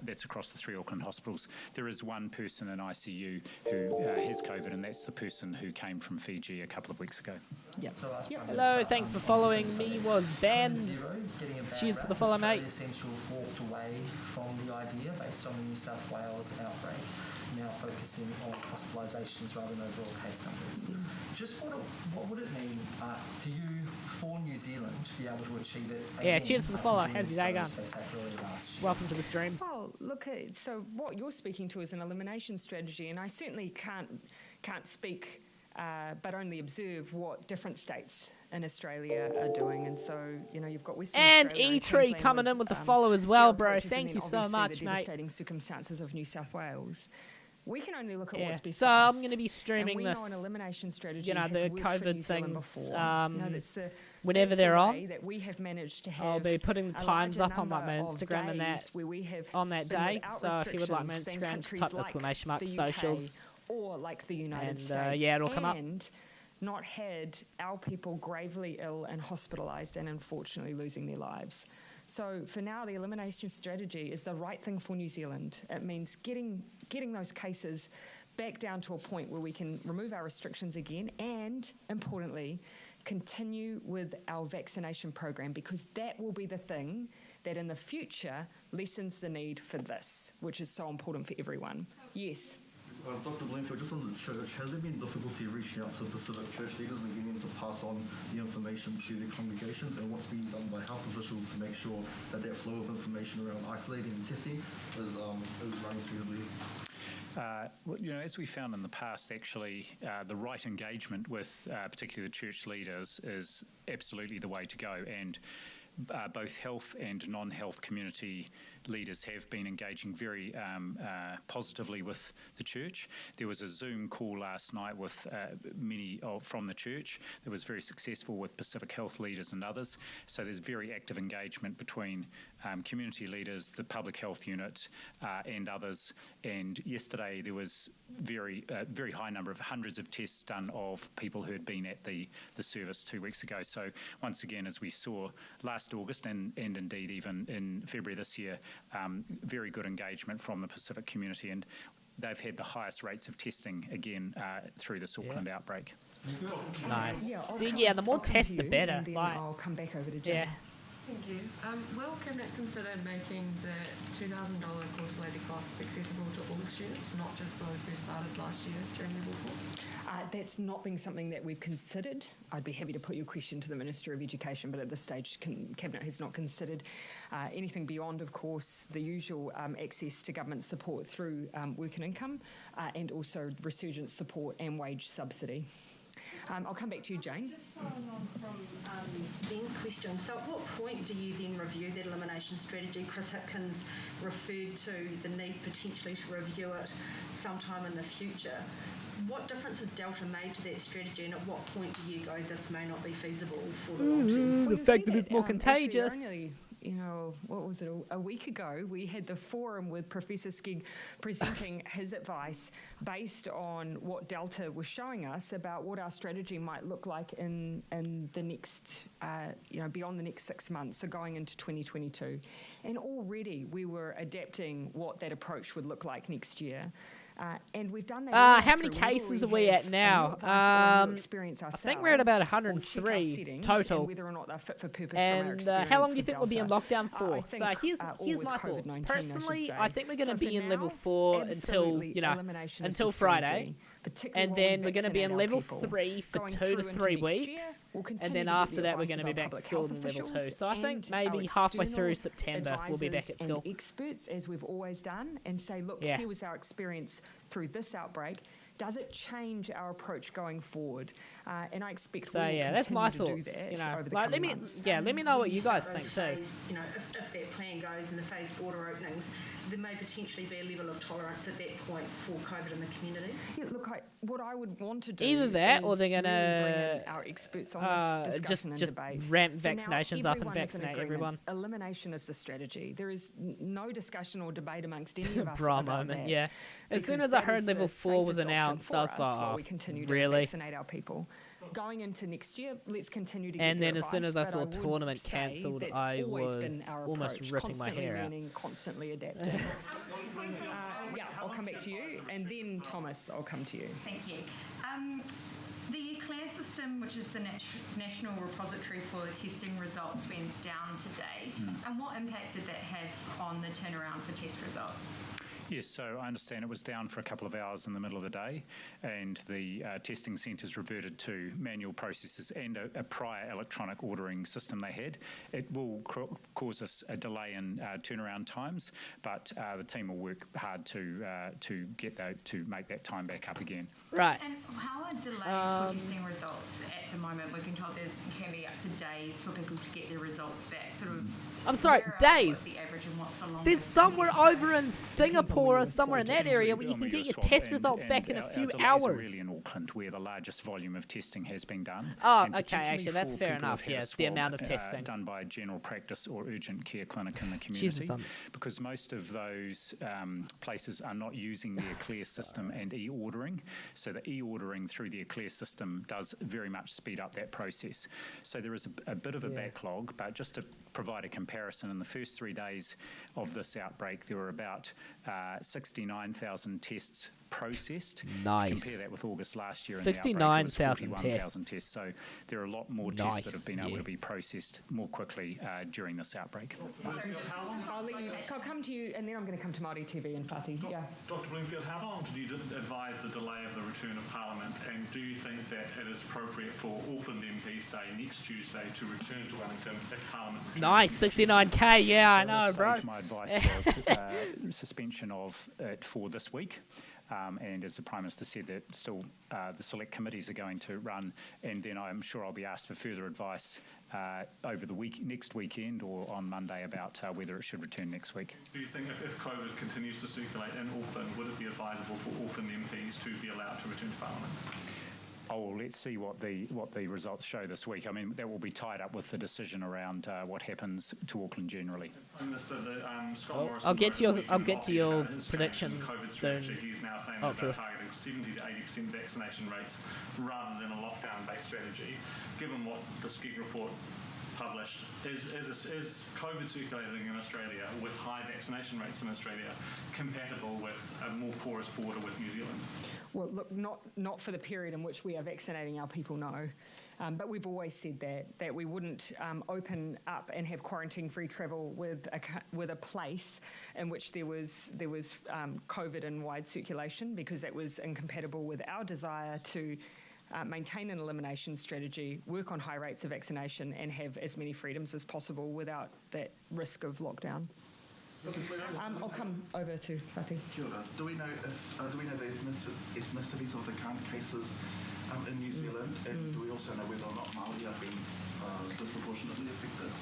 That's across the 3 Auckland hospitals. There is one person in ICU who has COVID, and that's the person who came from Fiji a couple of weeks ago. Yep. Hello, thanks for following. Me was banned. Cheers for the follow, mate. Essential walked away from the idea based on the New South Wales outbreak, now focusing on hospitalisations rather than overall case numbers. Just what would it mean to you for New Zealand to be able to achieve it? Yeah, cheers for the follow. How's your day going? Welcome to the stream. Well, look, so what you're speaking to is an elimination strategy, and I certainly can't speak, but only observe what different states in Australia are doing. And so, you've got Western and Australia E-Tree coming in with the follow as well, bro. Thank you so much, the mate. devastating circumstances of New South Wales. We can only look at what's best so for us. I'm going to be streaming and we this. know an elimination strategy The has worked for COVID New Zealand things. before. Whenever they're on, that we have managed to have I'll be putting the times up on like my number of Instagram and that days where we have on that been day. without So if you would like my restrictions, Instagram, just type exclamation mark the UK socials. or like the United And, States. yeah, it'll come up. And not had our people gravely ill and hospitalised and unfortunately losing their lives. So for now, the elimination strategy is the right thing for New Zealand. It means getting those cases back down to a point where we can remove our restrictions again and, importantly, continue with our vaccination program, because that will be the thing that in the future lessens the need for this, which is so important for everyone. Yes. Dr. Bloomfield, just on the church, has there been difficulty reaching out to Pacific church leaders and getting them to pass on the information to their congregations, and what's being done by health officials to make sure that that flow of information around isolating and testing is running smoothly? As we found in the past, actually, the right engagement with particularly the church leaders is absolutely the way to go. And both health and non-health community leaders have been engaging very positively with the church. There was a Zoom call last night with many from the church that was very successful with Pacific Health leaders and others. So there's very active engagement between community leaders, the public health unit, and others. And yesterday there was very high number of hundreds of tests done of people who had been at the service 2 weeks ago. So once again, as we saw last August and indeed even in February this year, very good engagement from the Pacific community, and they've had the highest rates of testing again through this Auckland outbreak. Nice. Yeah, the more tests, the better. Like, I'll come back over to Jim. Yeah. Thank you. Will Cabinet consider making the $2,000 course lady cost accessible to all students, not just those who started last year during level 4? That's not been something that we've considered. I'd be happy to put your question to the Minister of Education, but at this stage, Cabinet has not considered anything beyond, of course, the usual access to government support through work and income, and also resurgence support and wage subsidy. I'll come back to you, Jane. Just following on from Ben's question, so at what point do you then review that elimination strategy? Chris Hipkins referred to the need potentially to review it sometime in the future. What difference has Delta made to that strategy, and at what point do you go, this may not be feasible for the long term? The fact that it's more contagious. Only, what was it, a week ago, we had the forum with Professor Skegg presenting his advice based on what Delta was showing us about what our strategy might look like in the next, beyond the next 6 months, so going into 2022. And already we were adapting what that approach would look like next year. And we've done that. How many cases are we at now? I think we're at about 103 total. Whether or not they're fit for purpose and how long do you think we'll be in lockdown for? So here's my thoughts. Personally, I think we're going to be in level 4 until Friday. And then we're going to be in level 3 for 2 to 3 weeks. And then after that, we're going to be back at school in level 2. So I think maybe halfway through September, we'll be back at school. Experts, as we've always done, and say, look, here was our experience through this outbreak. Does it change our approach going forward? And I expect so. Yeah, that's my thoughts. Let me know what you guys think too. If that plan goes and the phased border openings, there may potentially be a level of tolerance at that point for COVID in the community. Yeah, look, what I would want to do either that, or they're going to bring our experts on this discussion just and debate. ramp vaccinations up and vaccinate everyone. Elimination is the strategy. There is no discussion or debate amongst any of us Bra about moment, that. yeah. As soon as I heard level 4 was announced, announced, I was like, while oh, we continue to really? vaccinate our people. Going into next year, let's continue to get And their then as soon advice, as I but saw would tournament say cancelled, that's I always been was our almost approach, ripping my constantly hair out. learning, constantly adapting. Yeah, I'll come back to you, and then Thomas, I'll come to you. Thank you. The Eclair system, which is the national repository for testing results, went down today. And what impact did that have on the turnaround for test results? Yes, so I understand it was down for a couple of hours in the middle of the day, and the testing centres reverted to manual processes and a prior electronic ordering system they had. It will cause us a delay in turnaround times, but the team will work hard to get to make that time back up again. Right. And how are delays for testing results at the moment? We've been told there's can be up to days for people to get their results back. Sort of. I'm sorry, days. What's the average and what's the longest? There's somewhere over in Singapore or somewhere in that area where you can get your test results back in a few hours. Really in Auckland, where the largest volume of testing has been done. Oh, and okay, actually, that's fair enough. Yeah, the amount of testing done by a general practice or urgent care clinic in the community, Jesus, because most of those places are not using the Eclair system and e-ordering. So the e-ordering through the Eclair system does very much speed up that process. So there is a bit of a backlog, but just to provide a comparison, in the first 3 days of this outbreak, there were about 69,000 tests processed. Nice. Compare that with August last year. 69,000 tests. So there are a lot more tests that have been able to be processed more quickly during this outbreak. I'll come to you, and then I'm going to come to Māori TV and Whati. Yeah. Dr. Bloomfield, how long did you advise the delay of the return of Parliament, and do you think that it is appropriate for Auckland MPs, say, next Tuesday to return to Wellington if Parliament returns? Nice, 69k, yeah, I know, bro. My advice was suspension of it for this week. And as the Prime Minister said, that still the select committees are going to run, and then I'm sure I'll be asked for further advice over the next weekend or on Monday about whether it should return next week. Do you think if COVID continues to circulate in Auckland, would it be advisable for Auckland MPs to be allowed to return to Parliament? Oh, well, let's see what the results show this week. I mean, that will be tied up with the decision around what happens to Auckland generally. I'll get to your prediction soon. He's now saying that they're targeting 70 to 80% vaccination rates rather than a lockdown-based strategy. Given what the Skeg report published, is COVID circulating in Australia with high vaccination rates in Australia compatible with a more porous border with New Zealand? Well, look, not for the period in which we are vaccinating our people, no. But we've always said that we wouldn't open up and have quarantine-free travel with a place in which there was COVID in wide circulation, because that was incompatible with our desire to maintain an elimination strategy, work on high rates of vaccination, and have as many freedoms as possible without that risk of lockdown. I'll come over to Whati. Kia ora. Do we know the ethnicities of the current cases in New Zealand, and do we also know whether or not Māori have been disproportionately affected?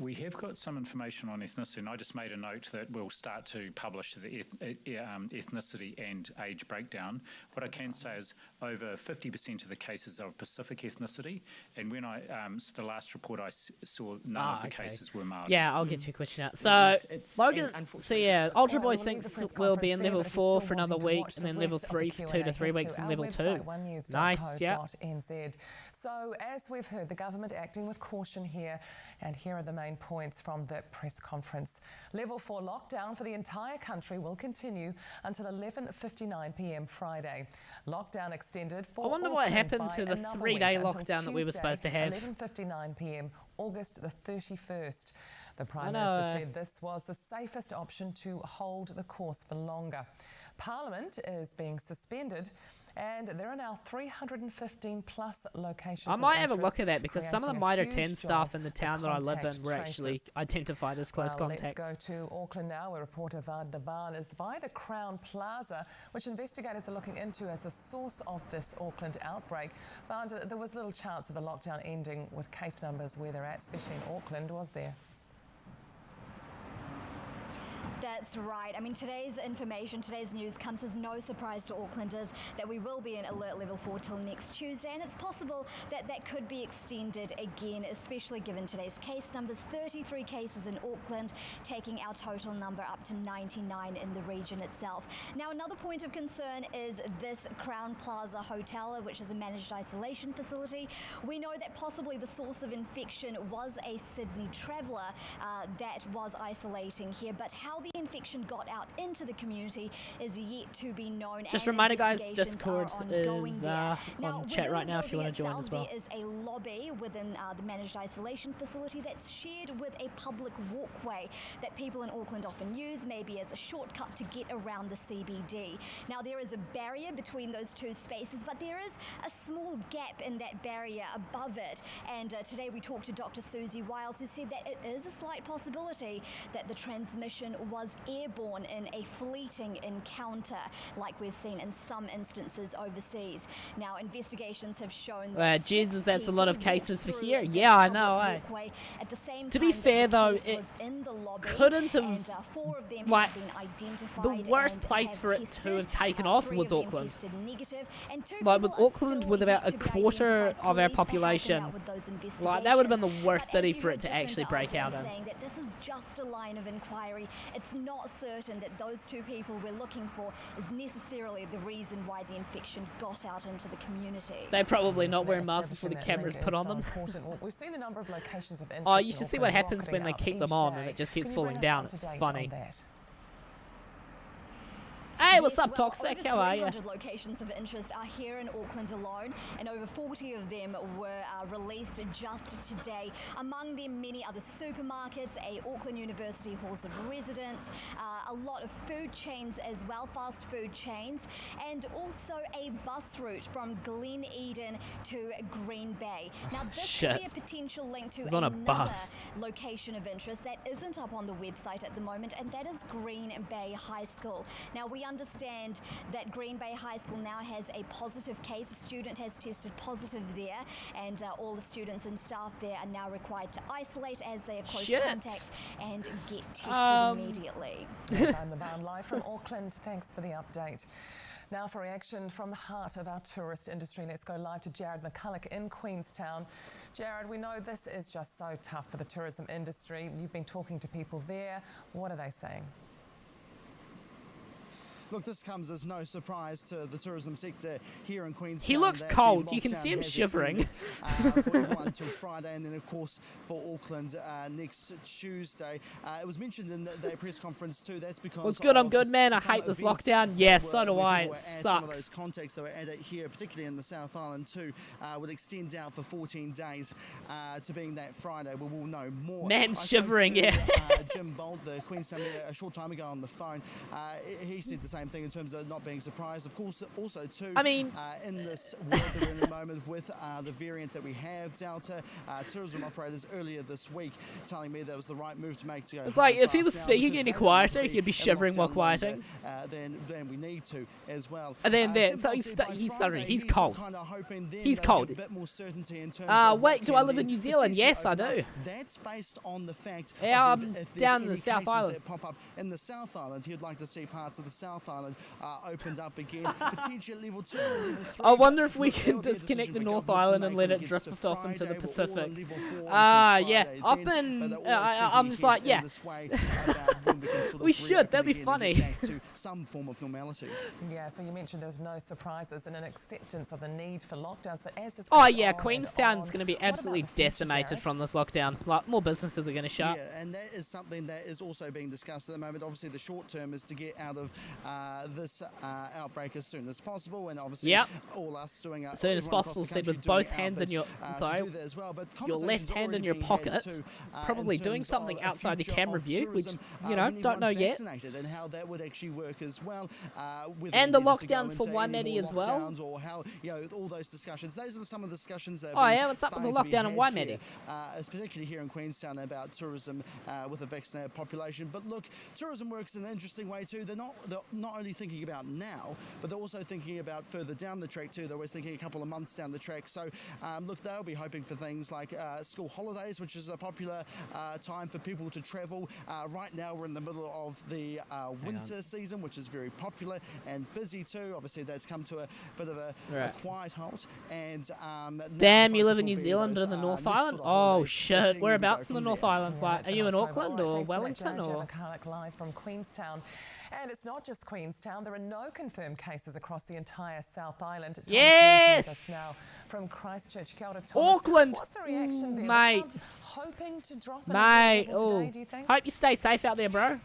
We have got some information on ethnicity, and I just made a note that we'll start to publish the ethnicity and age breakdown. What I can say is over 50% of the cases are of Pacific ethnicity, and when the last report I saw, none of the cases were Māori. Yeah, I'll get your question out. So, Logan, Ultra Boy thinks we'll be in level 4 for another week, and then level 3 for 2 to 3 weeks, and level 2. Nice, yeah. So, as we've heard, the government acting with caution here, and here are the main points from the press conference. Level 4 lockdown for the entire country will continue until 11:59 p.m. Friday. Lockdown extended for I wonder what happened to the 3-day lockdown that we were supposed to have. 11:59 p.m. August the 31st. The Prime Minister said this was the safest option to hold the course for longer. Parliament is being suspended, and there are now 315 plus locations. I might have a look at that, because some of the Mitre 10 staff in the town that I live in were actually identified as close contacts. Let's go to Auckland now, where reporter Vard Devan is by the Crown Plaza, which investigators are looking into as a source of this Auckland outbreak. Vard, there was little chance of the lockdown ending with case numbers where they're at, especially in Auckland, was there? That's right. I mean, today's information, today's news comes as no surprise to Aucklanders that we will be in alert level 4 till next Tuesday, and it's possible that that could be extended again, especially given today's case numbers. 33 cases in Auckland, taking our total number up to 99 in the region itself. Now, another point of concern is this Crown Plaza Hotel, which is a managed isolation facility. We know that possibly the source of infection was a Sydney traveller that was isolating here, but how the infection got out into the community is yet to be known. Just a reminder, guys, Discord is on chat right now if you want to join as well. There is a lobby within the managed isolation facility that's shared with a public walkway that people in Auckland often use, maybe as a shortcut to get around the CBD. Now, there is a barrier between those two spaces, but there is a small gap in that barrier above it. And today we talked to Dr. Susie Wiles, who said that it is a slight possibility that the transmission was airborne in a fleeting encounter, like we've seen in some instances overseas. Now, investigations have shown that Jesus, that's a lot of cases for here. Yeah, I know. At the same to be fair, though, it couldn't have, like, the worst place for it to have taken off was Auckland. Like, with Auckland, with about a quarter of our population, like, that would have been the worst city for it to actually break out in. Saying that this is just a line of inquiry. It's not certain that those two people we're looking for is necessarily the reason why the infection got out into the community. They're probably not wearing masks before the cameras put on them. We've seen the number of locations of interest. Oh, you should see what happens when they keep them on and it just keeps falling down. It's funny. Hey, what's up, Toxic? How are you? 300 locations of interest are here in Auckland alone, and over 40 of them were released just today. Among them, many other supermarkets, a Auckland University halls of residence, a lot of food chains as well, fast food chains, and also a bus route from Glen Eden to Green Bay. Now, this could be a potential link to another location of interest that isn't up on the website at the moment, and that is Green Bay High School. Now, we understand that Green Bay High School now has a positive case. A student has tested positive there, and all the students and staff there are now required to isolate as they have close contacts and get tested immediately. I'm the Barn live from Auckland. Thanks for the update. Now for reaction from the heart of our tourist industry, let's go live to Jared McCulloch in Queenstown. Jared, we know this is just so tough for the tourism industry. You've been talking to people there. What are they saying? Look, this comes as no surprise to the tourism sector here in Queenstown. He looks cold. You can see him shivering. For everyone until Friday, and then of course for Auckland next Tuesday. It was mentioned in the press conference too. That's because what's good? I'm good, man. I hate this lockdown. Yes, so do I. It sucks. Some of those contacts that were added here, particularly in the South Island too, would extend out for 14 days to being that Friday. We will know more. Man, shivering. Yeah. Jim Bolt, the Queenstown mayor, a short time ago on the phone, he said the same thing in terms of not being surprised. Of course, also too, I mean, in this world that we're in at the moment with the variant that we have, Delta, tourism operators earlier this week telling me that was the right move to make to go. It's like if he was speaking any quieter, he'd be shivering while quieting. Then we need to as well. And then there, so he's stuttering. He's cold. He's cold. Wait, do I live in New Zealand? Yes, I do. That's based on the fact. Yeah, I'm down in the South Island. That pop up in the South Island, he'd like to see parts of the South Island opened up again. Potentially level 2 and level 3. I wonder if we can disconnect the North Island and let it drift off into the Pacific. Yeah, I've been. I'm just like, yeah. We should. That'd be funny. Some form of normality. Yeah. So you mentioned there's no surprises and an acceptance of the need for lockdowns, but as this Queenstown's going to be absolutely decimated from this lockdown. Like, more businesses are going to shut. Yeah, and that is something that is also being discussed at the moment. Obviously, the short term is to get out of this outbreak as soon as possible, and obviously all us doing as soon as possible, said with both hands in your your left hand in your pocket, probably doing something outside the camera view, which don't know yet. And how that would actually work as well. And the lockdown for Waimate as well. Or how all those discussions. Those are some of the discussions that. What's up with the lockdown in Waimate? Particularly here in Queenstown about tourism with a vaccinated population. But look, tourism works in an interesting way too. They're not only thinking about now, but they're also thinking about further down the track too. They're always thinking a couple of months down the track. So look, they'll be hoping for things like school holidays, which is a popular time for people to travel. Right now we're in the middle of the winter season, which is very popular and busy too. Obviously that's come to a bit of a quiet halt. And damn, you live in New Zealand but in the North Island? Oh shit, whereabouts in the North Island? Are you in Auckland or Wellington or? Live from Queenstown. And it's not just Queenstown. There are no confirmed cases across the entire South Island. Yes! Now from Christchurch. Kia ora, Thomas. Auckland! What's the reaction there? Mate. Hoping to drop in Mate, today, do you think? Hope you stay safe out there, bro.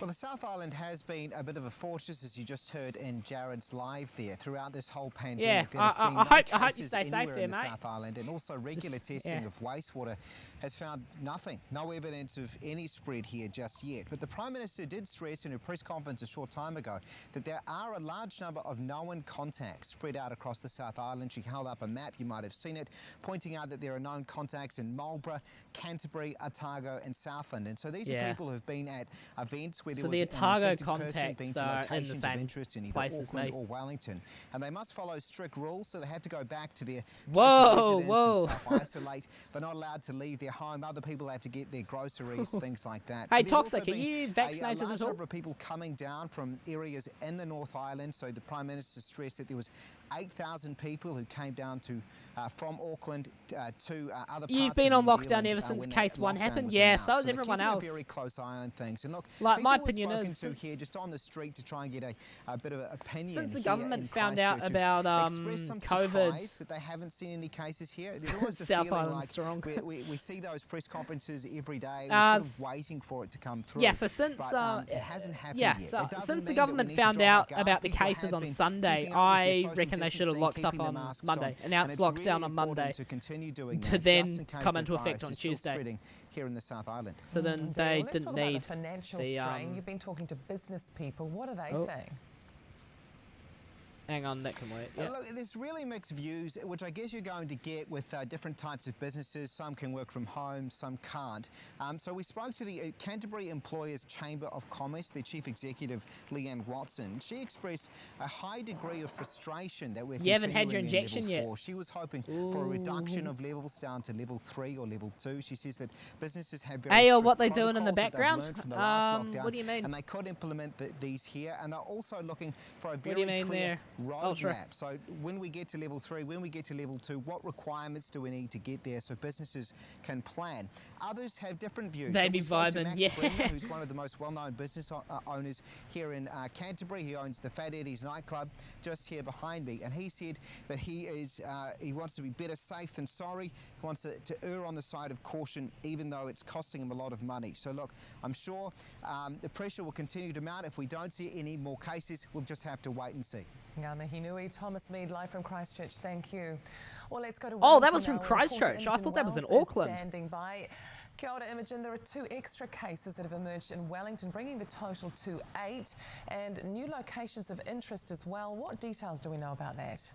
Well, the South Island has been a bit of a fortress, as you just heard in Jared's live there, throughout this whole pandemic. Yeah, I hope you stay safe there, in the mate. South Island, and also regular testing of wastewater has found nothing, no evidence of any spread here just yet. But the Prime Minister did stress in a press conference a short time ago that there are a large number of known contacts spread out across the South Island. She held up a map, you might have seen it, pointing out that there are known contacts in Marlborough, Canterbury, Otago and Southland. And so these are people who've been at events where there was the an Otago infected person contacts being to are in locations the of same interest in either place as Auckland me. or Wellington. And they must follow strict rules, so they have to go back to their Whoa, and self-isolate. They're not allowed to leave their home. Other people have to get their groceries, things like that. Hey, But there's Toxic, also are you been vaccinated a large at all? number of people coming down from areas in the North Island. So the Prime Minister stressed that there was 8,000 people who came down to from Auckland to other parts You've been of on New lockdown Zealand, ever since when case that 1 lockdown happened. was Yeah, announced. so is they're everyone keeping else. a very close eye on things. And look, Like, my people opinion we've is spoken to here, since- just on the street to try and get a bit of opinion. Since the here government in found out Christchurch, about expressed some COVID, surprise that they haven't seen any cases here. There's always a South feeling Island like strong. we see those press conferences every day. We're sort of waiting for it to come through. Yeah, so since but, it hasn't happened yeah, yet. so It doesn't since the mean that we government need to found drop our out guard. about the People cases have on been Sunday, keeping up with their I social reckon they should have distancing, locked up keeping their on masks Monday, on. announced And it's lockdown really on important Monday, to continue doing to that, then just in case come the into effect virus on is still Tuesday. spreading here in the South Island. So then they Well, let's didn't talk about need the financial the strain. You've been talking to business people. What are they saying? Hang on, that can wait. Yeah. Look, there's really mixed views, which I guess you're going to get with different types of businesses. Some can work from home, some can't. So we spoke to the Canterbury Employers Chamber of Commerce, their chief executive, Leanne Watson. She expressed a high degree of frustration that we're You haven't had your continuing in injection level yet. 4. She was hoping for a reduction of levels down to level 3 or level 2. She says that businesses have very Hey, strict what they doing in the protocols that they've background? learned from the last lockdown, What do you mean? and they could implement these here, and they're also looking for a What do very you mean clear there? Ultra. roadmap. So when we get to level 3, when we get to level 2, what requirements do we need to get there so businesses can plan? Others have different views. They So be we spoke to vibing, Max yeah. Bremner, who's one of the most well-known business owners here in Canterbury. He owns the Fat Eddie's nightclub just here behind me, and he said that he wants to be better safe than sorry. He wants to err on the side of caution, even though it's costing him a lot of money. So look, I'm sure the pressure will continue to mount. If we don't see any more cases, we'll just have to wait and see. Ngā mihi nui, Thomas Mead, live from Christchurch. Thank you. Well, let's go to Oh, that Wellington was from now. Christchurch. I Imogen thought that was in Wells is Auckland. Standing by. Kia ora, Imogen. There are 2 extra cases that have emerged in Wellington, bringing the total to 8, and new locations of interest as well. What details do we know about that?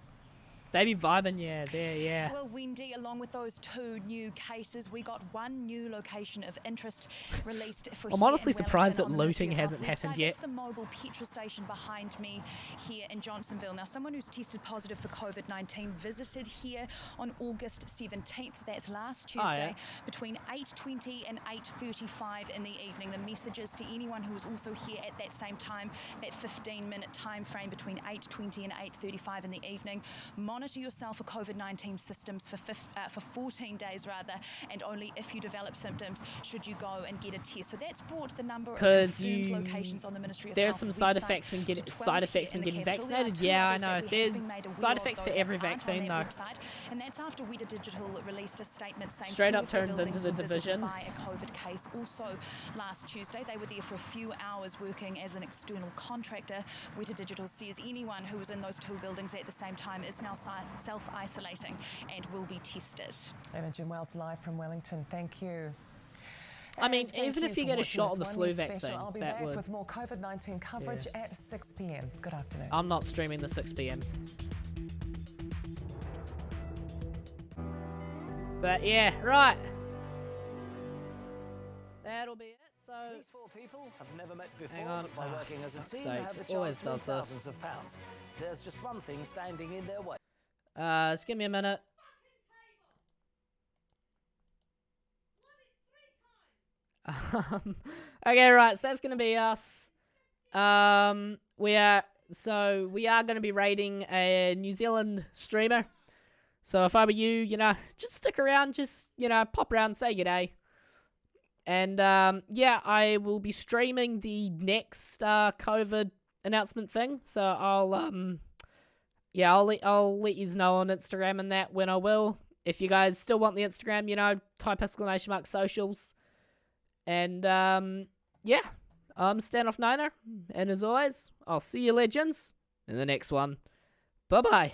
They be vibing, yeah, there, yeah. Well, Wendy, along with those 2 new cases, we got 1 new location of interest released for I'm here honestly in surprised Wellington that on the Ministry looting of Health hasn't happened website. yet. It's the mobile petrol station behind me here in Johnsonville. Now, someone who's tested positive for COVID-19 visited here on August 17th. That's last Tuesday, between 8:20 and 8:35 in the evening. The messages to anyone who was also here at that same time, that 15-minute time frame between 8:20 and 8:35 in the evening. Monitor yourself for COVID-19 symptoms for 14 days rather, and only if you develop symptoms should you go and get a test. So that's brought the number of confirmed locations on the Ministry of There are Health some side website effects when to getting 12 side effects here when in the getting capital. There are vaccinated. 2 Yeah, I others that know. we have There's been made aware side of, effects though, for that every aren't on vaccine, their though. website. And that's after Weta Digital released a statement saying Straight 2 up of their turns buildings into the were visited division. by a COVID case. Also, last Tuesday, they were there for a few hours working as an external contractor. Weta Digital says anyone who was in those 2 buildings at the same time is now self-isolating and will be tested. Imogen Wells, live from Wellington. Thank you. I mean, And thank even if for you get a watching shot this of the One flu News special. vaccine, I'll be that back would- with more COVID-19 coverage at 6 p.m. Good afternoon. I'm not streaming the 6 p.m. But yeah, right. That'll be it. So These four people have never met before, Hang on. but by working as a team, they sakes, have the it chance always to win does this. thousands of pounds. There's just one thing standing in their way. Just give me a minute. Okay, right, so that's gonna be us. We are gonna be rating a New Zealand streamer. So if I were you, just stick around, just pop around, say g'day. And I will be streaming the next COVID announcement thing. So I'll let you know on Instagram and that when I will. If you guys still want the Instagram, type !socials. And I'm Standoff Niner, and as always, I'll see you legends in the next one. Bye bye.